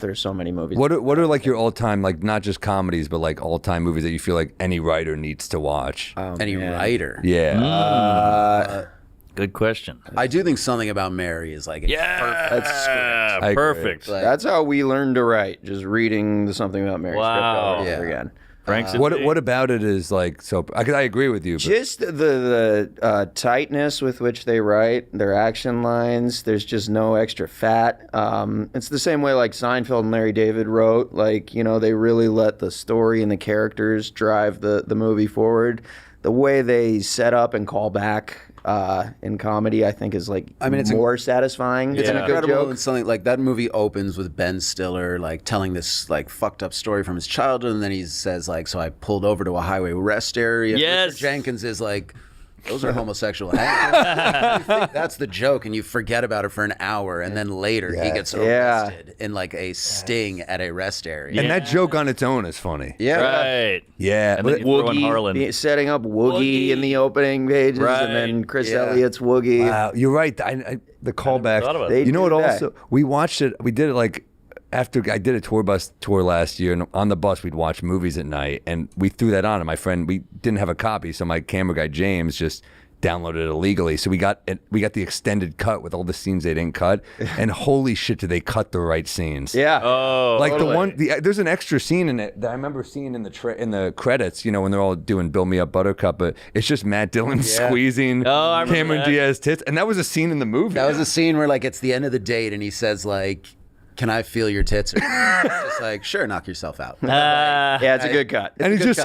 There's so many movies. What are like your all-time, like not just comedies, but like all-time movies that you feel like any writer needs to watch? Any writer? Yeah. Good question. I do think Something About Mary is like Yeah, perfect. That's how we learned to write, just reading the Something About Mary script over and over again. Frank's what about it is like so? I agree with you. But. Just the tightness with which they write their action lines. There's just no extra fat. It's the same way like Seinfeld and Larry David wrote. Like, you know, they really let the story and the characters drive the movie forward. The way they set up and call back in comedy, I think, is like it's more satisfying. It's than a good incredible joke. and something like that movie opens with Ben Stiller like telling this like fucked up story from his childhood, and then he says like, so I pulled over to a highway rest area. Yes. Richard Jenkins is like, those are homosexual hangouts. You think that's the joke, and you forget about it for an hour, and then later he gets arrested in like a sting at a rest area. And that joke on its own is funny. Yeah. Right. Yeah. And then you throw in Harlan. Setting up Woogie in the opening pages, and then Chris Elliott's Woogie. Wow, you're right. The callback. thought about that. You know what? do that. Also, we watched it. We did it like after I did a tour bus tour last year, and on the bus we'd watch movies at night, and we threw that on. And my friend, we didn't have a copy, so my camera guy James just downloaded it illegally. So we got the extended cut with all the scenes they didn't cut, and holy shit, did they cut the right scenes? Yeah. Oh, Like totally. there's an extra scene in it that I remember seeing in the credits, you know, when they're all doing "Build Me Up, Buttercup," but it's just Matt Dillon squeezing I remember Cameron that. Diaz tits, and that was a scene in the movie. That was a scene where like it's the end of the date, and he says like, "Can I feel your tits?" It's just like, sure, knock yourself out. Yeah, it's a good cut. and it's just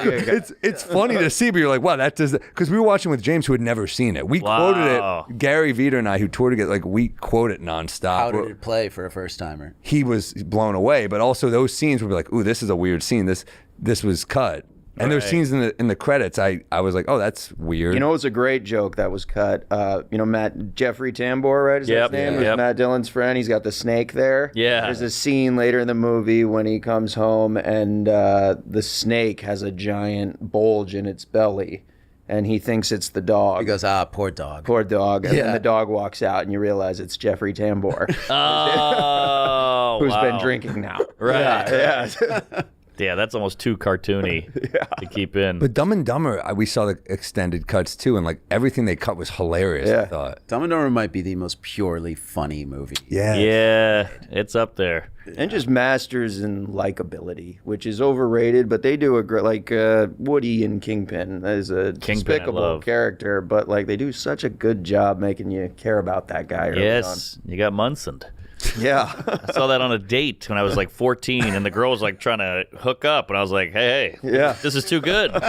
it's funny to see, but you're like, wow, that does because we were watching with James who had never seen it. We quoted it. Gary Veter and I, who toured together, like we quote it nonstop. How did it play for a first timer? He was blown away, but also those scenes would be like, ooh, this is a weird scene. This was cut. And there's scenes in the credits. I was like, oh, that's weird. You know, it was a great joke that was cut. You know, Jeffrey Tambor, right? Is that his name? Was Matt Dillon's friend. He's got the snake there. Yeah. There's a scene later in the movie when he comes home and the snake has a giant bulge in its belly, and he thinks it's the dog. He goes, poor dog. Poor dog. And then the dog walks out, and you realize it's Jeffrey Tambor, Oh, who's wow. been drinking now. Right. Yeah. Yeah, that's almost too cartoony to keep in. But Dumb and Dumber, we saw the extended cuts too, and like everything they cut was hilarious. I thought. Dumb and Dumber might be the most purely funny movie. Yeah, it's up there. And just masters in likability, which is overrated, but they do a great, like Woody in Kingpin is a despicable character, but like they do such a good job making you care about that guy early Yes, you got Munson. Yeah. I saw that on a date when I was like 14, and the girl was like trying to hook up, and I was like, hey, this is too good. Such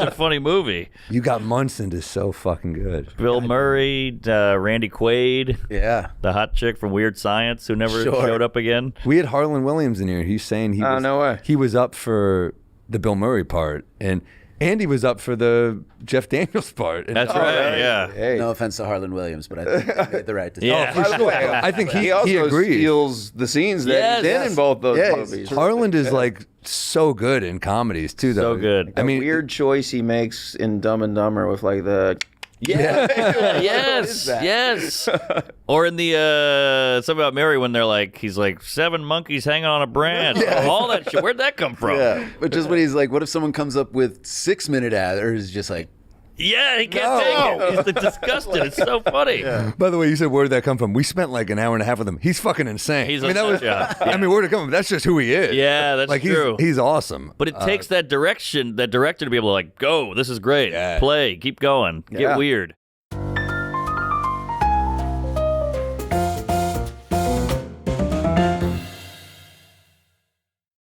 a funny movie. You got Munson is so fucking good. Bill Murray, Randy Quaid, the hot chick from Weird Science who never showed up again. We had Harlan Williams in here. He's saying he was up for the Bill Murray part, and Andy was up for the Jeff Daniels part. That's right, yeah. Hey. No offense to Harlan Williams, but I think they made the right decision. Yeah. For sure. I think he also agrees. steals the scenes that he's in both those movies. Harlan is like so good in comedies too, though. So good. I mean, weird choice he makes in Dumb and Dumber with like the yes. Or in the Something About Mary when they're like, he's like 7 monkeys hanging on a branch. All that shit. Where'd that come from? Yeah, but just when he's like, what if someone comes up with 6-minute ad, or is just like, yeah, he can't take it. He's disgusted. It's so funny. By the way, you said where'd that come from? We spent like an hour and a half with him. He's fucking insane. He's I mean, where'd it come from? That's just who he is. Yeah, that's like, true. He's awesome. But it takes that director to be able to like, go, this is great. Play, keep going, get weird.